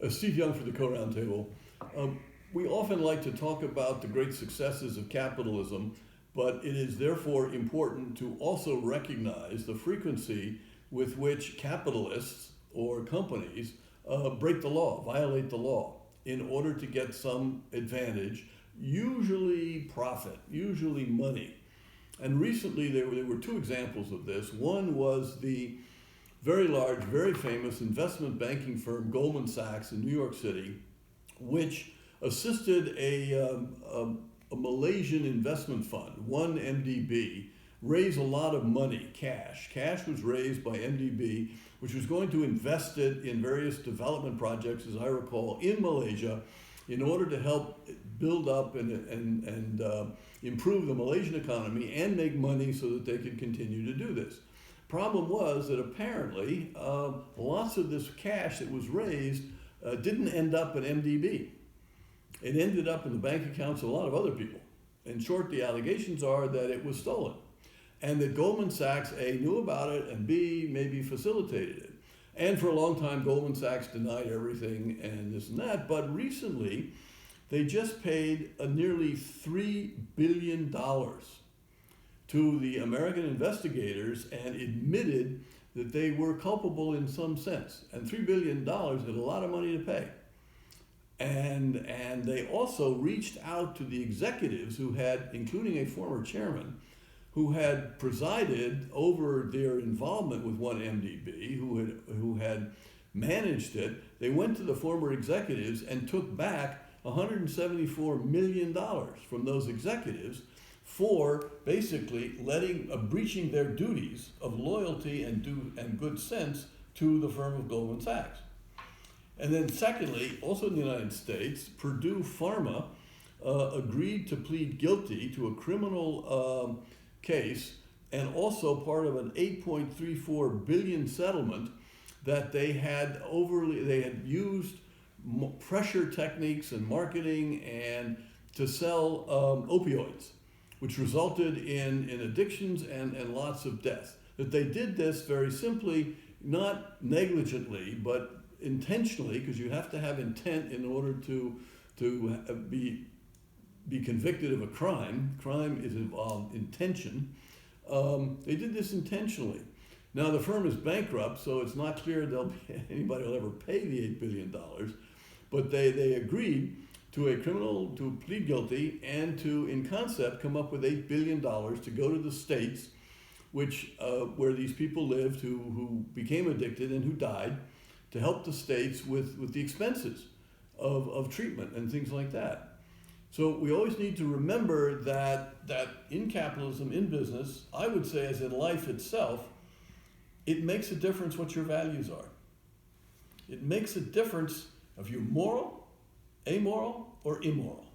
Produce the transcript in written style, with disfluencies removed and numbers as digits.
Steve Young for the Co-Roundtable. We often like to talk about the great successes of capitalism, but it is therefore important to also recognize the frequency with which capitalists or companies break the law, violate the law, in order to get some advantage, usually profit, usually money. And recently there were two examples of this. One was the very large, very famous investment banking firm Goldman Sachs in New York City, which assisted a Malaysian investment fund, 1MDB, raise a lot of money, cash. Cash was raised by MDB, which was going to invest it in various development projects, as I recall, in Malaysia, in order to help build up and improve the Malaysian economy and make money so that they could continue to do this. Problem was that apparently lots of this cash that was raised didn't end up at MDB. It ended up in the bank accounts of a lot of other people. In short, the allegations are that it was stolen, and that Goldman Sachs, A, knew about it, and B, maybe facilitated it. And for a long time, Goldman Sachs denied everything and this and that, but recently, they just paid nearly $3 billion to the American investigators and admitted that they were culpable in some sense. And $3 billion is a lot of money to pay. And they also reached out to the executives who had, including a former chairman, who had presided over their involvement with 1MDB, who had managed it. They went to the former executives and took back $174 million from those executives for basically breaching their duties of loyalty and good sense to the firm of Goldman Sachs. And then secondly, also in the United States, Purdue Pharma agreed to plead guilty to a criminal case, and also part of an $8.34 billion settlement that they had used pressure techniques and marketing and to sell opioids, which resulted in addictions and lots of death. That they did this very simply, not negligently, but intentionally, because you have to have intent in order to be convicted of a crime. Crime is involved intention. They did this intentionally. Now the firm is bankrupt, so it's not clear anybody will ever pay the $8 billion. But they agreed to plead guilty and to, in concept, come up with $8 billion to go to the states, where these people lived who became addicted and who died, to help the states with the expenses of treatment and things like that. So we always need to remember that in capitalism, in business, I would say as in life itself, it makes a difference what your values are. It makes a difference if you're moral, amoral, or immoral.